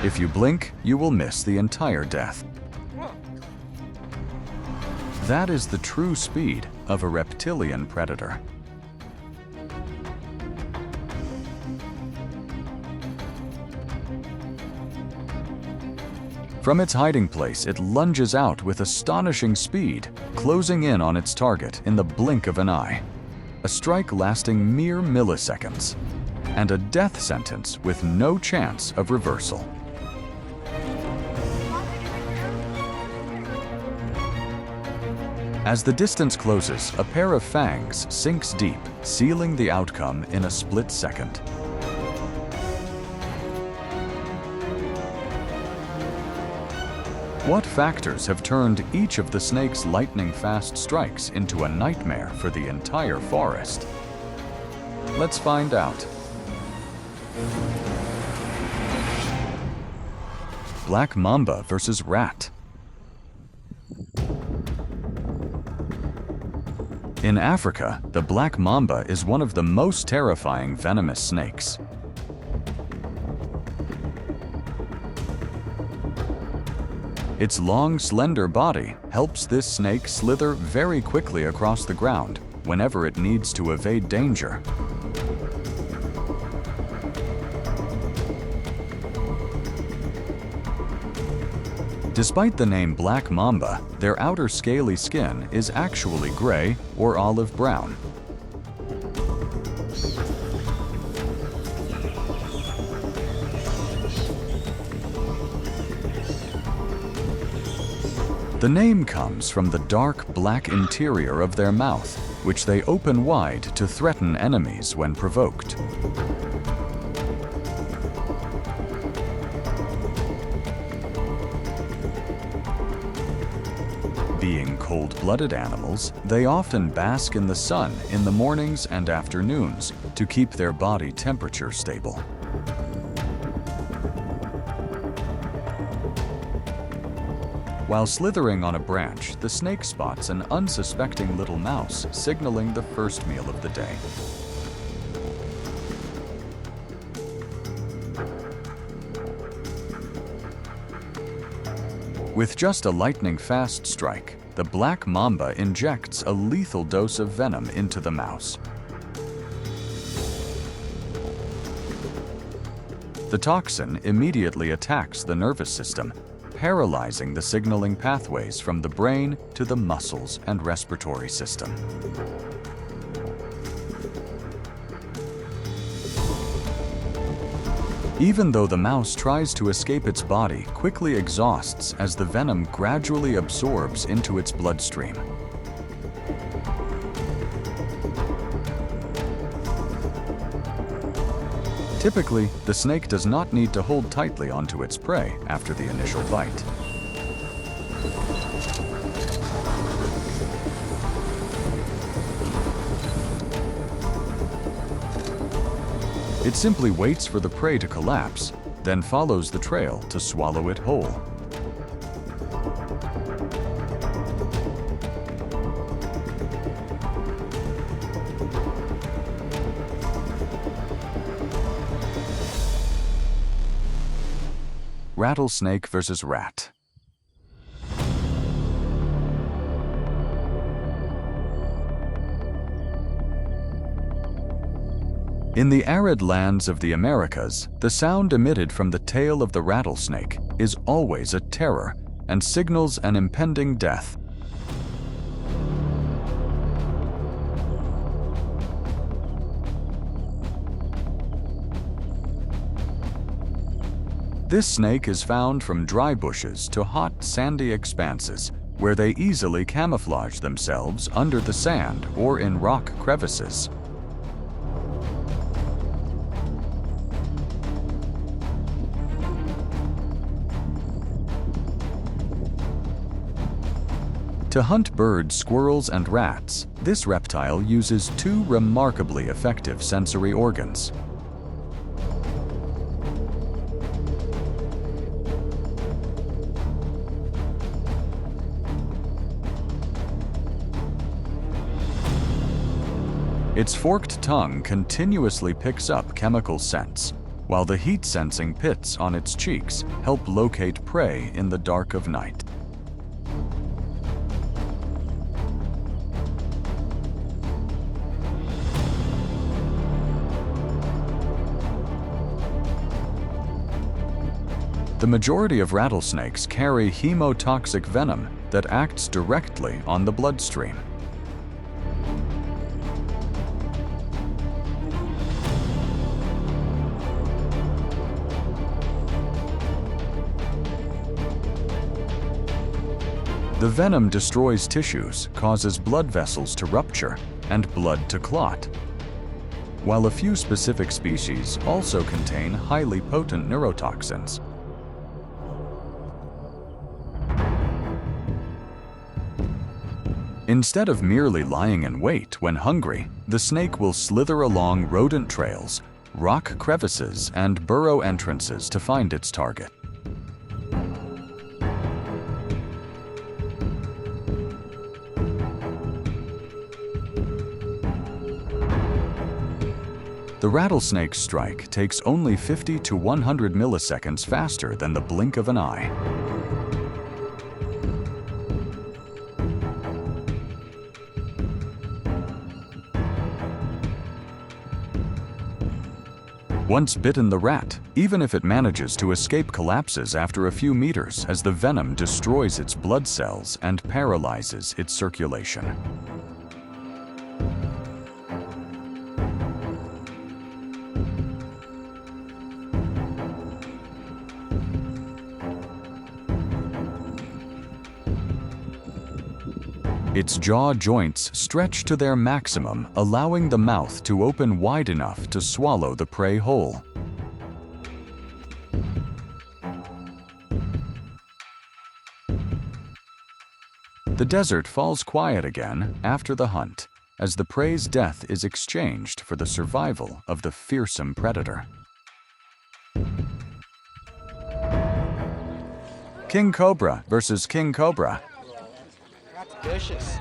If you blink, you will miss the entire death. That is the true speed of a reptilian predator. From its hiding place, it lunges out with astonishing speed, closing in on its target in the blink of an eye. A strike lasting mere milliseconds, and a death sentence with no chance of reversal. As the distance closes, a pair of fangs sinks deep, sealing the outcome in a split second. What factors have turned each of the snake's lightning-fast strikes into a nightmare for the entire forest? Let's find out. Black mamba versus rat. In Africa, the black mamba is one of the most terrifying venomous snakes. Its long, slender body helps this snake slither very quickly across the ground whenever it needs to evade danger. Despite the name black mamba, their outer scaly skin is actually gray or olive brown. The name comes from the dark black interior of their mouth, which they open wide to threaten enemies when provoked. Being cold-blooded animals, they often bask in the sun in the mornings and afternoons to keep their body temperature stable. While slithering on a branch, the snake spots an unsuspecting little mouse, signaling the first meal of the day. With just a lightning-fast strike, the black mamba injects a lethal dose of venom into the mouse. The toxin immediately attacks the nervous system, paralyzing the signaling pathways from the brain to the muscles and respiratory system. Even though the mouse tries to escape its body, quickly exhausts as the venom gradually absorbs into its bloodstream. Typically, the snake does not need to hold tightly onto its prey after the initial bite. It simply waits for the prey to collapse, then follows the trail to swallow it whole. Rattlesnake versus rat. In the arid lands of the Americas, the sound emitted from the tail of the rattlesnake is always a terror and signals an impending death. This snake is found from dry bushes to hot, sandy expanses, where they easily camouflage themselves under the sand or in rock crevices. To hunt birds, squirrels, and rats, this reptile uses two remarkably effective sensory organs. Its forked tongue continuously picks up chemical scents, while the heat-sensing pits on its cheeks help locate prey in the dark of night. The majority of rattlesnakes carry hemotoxic venom that acts directly on the bloodstream. The venom destroys tissues, causes blood vessels to rupture, and blood to clot, while a few specific species also contain highly potent neurotoxins. Instead of merely lying in wait when hungry, the snake will slither along rodent trails, rock crevices, and burrow entrances to find its target. The rattlesnake's strike takes only 50 to 100 milliseconds faster than the blink of an eye. Once bitten, the rat, even if it manages to escape, collapses after a few meters as the venom destroys its blood cells and paralyzes its circulation. Its jaw joints stretch to their maximum, allowing the mouth to open wide enough to swallow the prey whole. The desert falls quiet again after the hunt, as the prey's death is exchanged for the survival of the fearsome predator. King Cobra versus King Cobra. Vicious.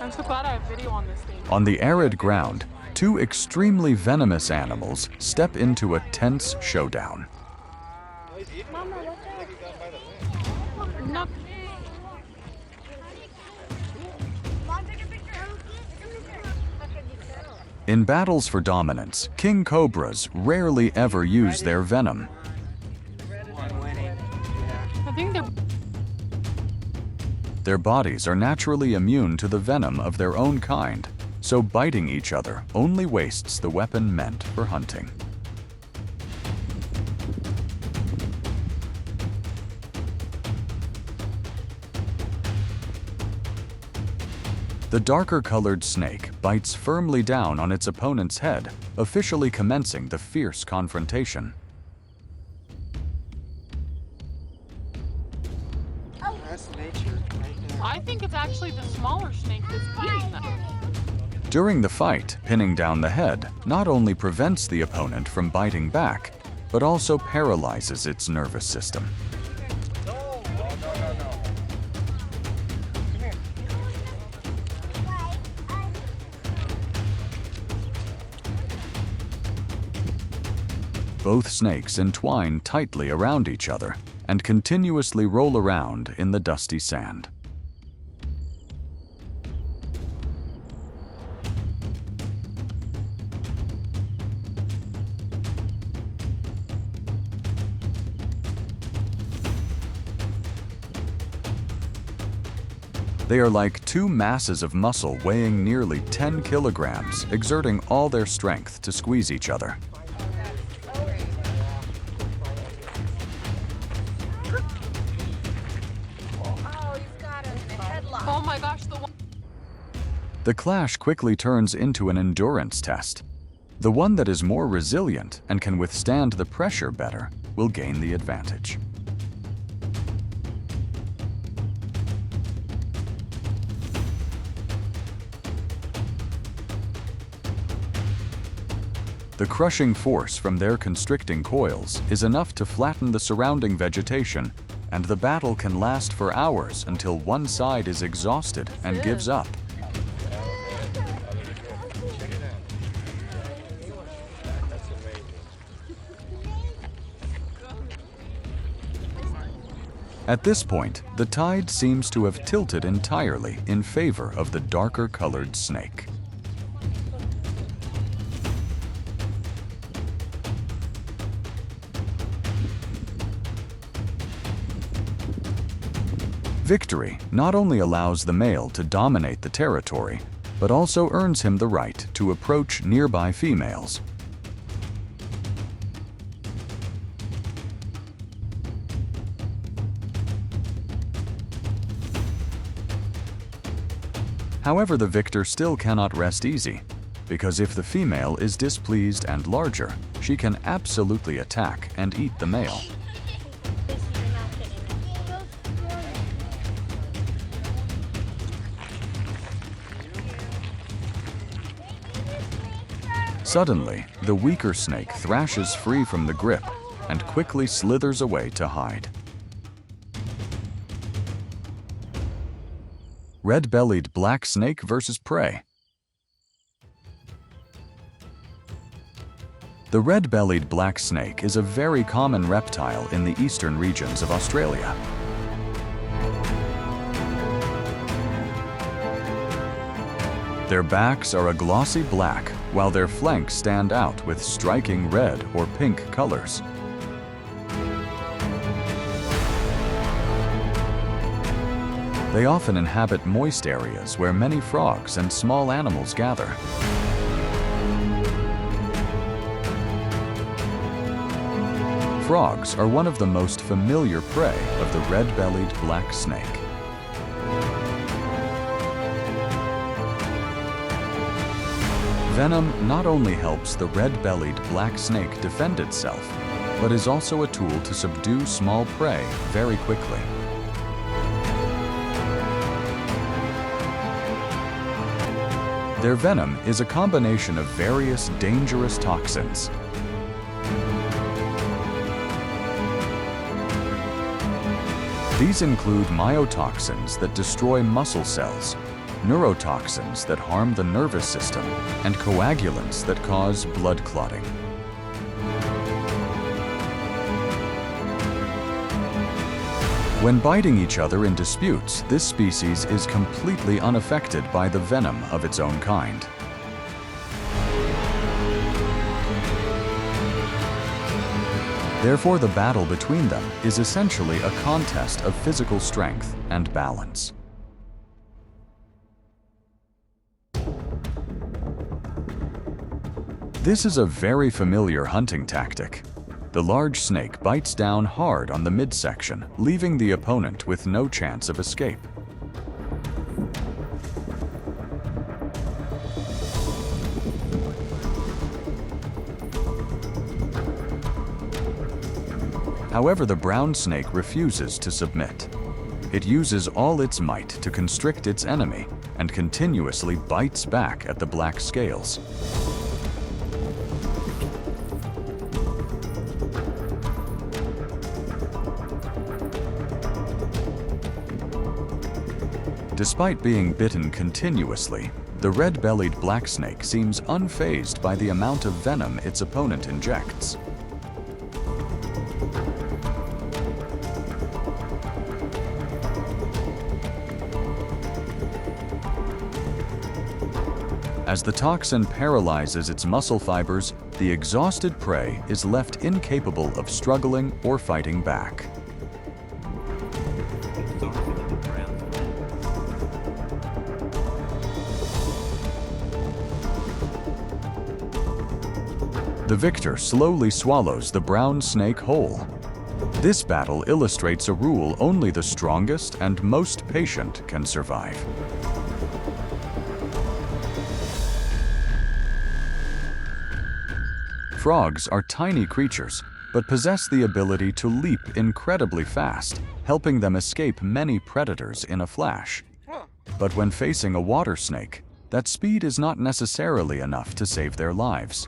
I'm so glad I have video on this thing. On the arid ground, two extremely venomous animals step into a tense showdown. No. In battles for dominance, king cobras rarely ever use their venom. I think they're... Their bodies are naturally immune to the venom of their own kind, so biting each other only wastes the weapon meant for hunting. The darker-colored snake bites firmly down on its opponent's head, officially commencing the fierce confrontation. That's nature right there. I think it's actually the smaller snake that's eating them. During the fight, pinning down the head not only prevents the opponent from biting back, but also paralyzes its nervous system. Both snakes entwine tightly around each other and continuously roll around in the dusty sand. They are like two masses of muscle weighing nearly 10 kilograms, exerting all their strength to squeeze each other. Oh my gosh, The clash quickly turns into an endurance test. The one that is more resilient and can withstand the pressure better will gain the advantage. The crushing force from their constricting coils is enough to flatten the surrounding vegetation, and the battle can last for hours until one side is exhausted and gives up. At this point, the tide seems to have tilted entirely in favor of the darker colored snake. Victory not only allows the male to dominate the territory, but also earns him the right to approach nearby females. However, the victor still cannot rest easy, because if the female is displeased and larger, she can absolutely attack and eat the male. Suddenly, the weaker snake thrashes free from the grip and quickly slithers away to hide. Red-bellied black snake versus prey. The red-bellied black snake is a very common reptile in the eastern regions of Australia. Their backs are a glossy black, while their flanks stand out with striking red or pink colors. They often inhabit moist areas where many frogs and small animals gather. Frogs are one of the most familiar prey of the red-bellied black snake. Venom not only helps the red-bellied black snake defend itself, but is also a tool to subdue small prey very quickly. Their venom is a combination of various dangerous toxins. These include myotoxins that destroy muscle cells, neurotoxins that harm the nervous system, and coagulants that cause blood clotting. When biting each other in disputes, this species is completely unaffected by the venom of its own kind. Therefore, the battle between them is essentially a contest of physical strength and balance. This is a very familiar hunting tactic. The large snake bites down hard on the midsection, leaving the opponent with no chance of escape. However, the brown snake refuses to submit. It uses all its might to constrict its enemy and continuously bites back at the black scales. Despite being bitten continuously, the red-bellied black snake seems unfazed by the amount of venom its opponent injects. As the toxin paralyzes its muscle fibers, the exhausted prey is left incapable of struggling or fighting back. The victor slowly swallows the brown snake whole. This battle illustrates a rule only the strongest and most patient can survive. Frogs are tiny creatures, but possess the ability to leap incredibly fast, helping them escape many predators in a flash. But when facing a water snake, that speed is not necessarily enough to save their lives.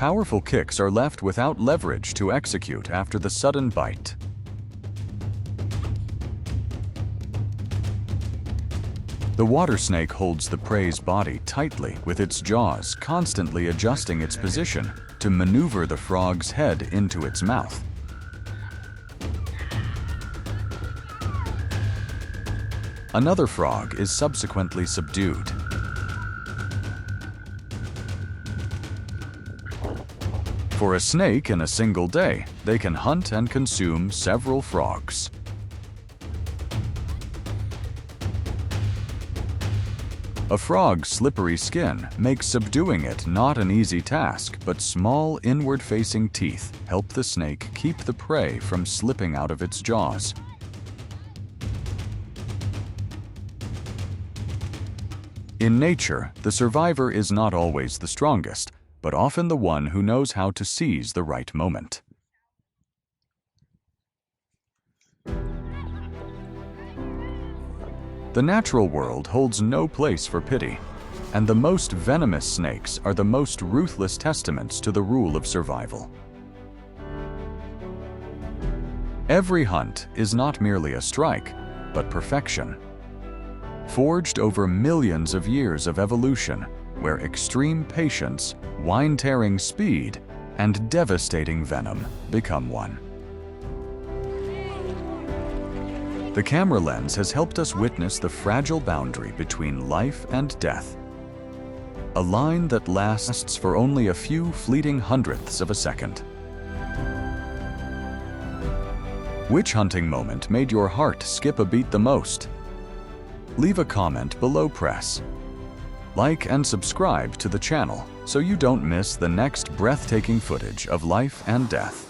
Powerful kicks are left without leverage to execute after the sudden bite. The water snake holds the prey's body tightly with its jaws, constantly adjusting its position to maneuver the frog's head into its mouth. Another frog is subsequently subdued. For a snake in a single day, they can hunt and consume several frogs. A frog's slippery skin makes subduing it not an easy task, but small inward-facing teeth help the snake keep the prey from slipping out of its jaws. In nature, the survivor is not always the strongest, but often the one who knows how to seize the right moment. The natural world holds no place for pity, and the most venomous snakes are the most ruthless testaments to the rule of survival. Every hunt is not merely a strike, but perfection, forged over millions of years of evolution, where extreme patience, wine-tearing speed, and devastating venom become one. The camera lens has helped us witness the fragile boundary between life and death, a line that lasts for only a few fleeting hundredths of a second. Which hunting moment made your heart skip a beat the most? Leave a comment below. Press like and subscribe to the channel so you don't miss the next breathtaking footage of life and death.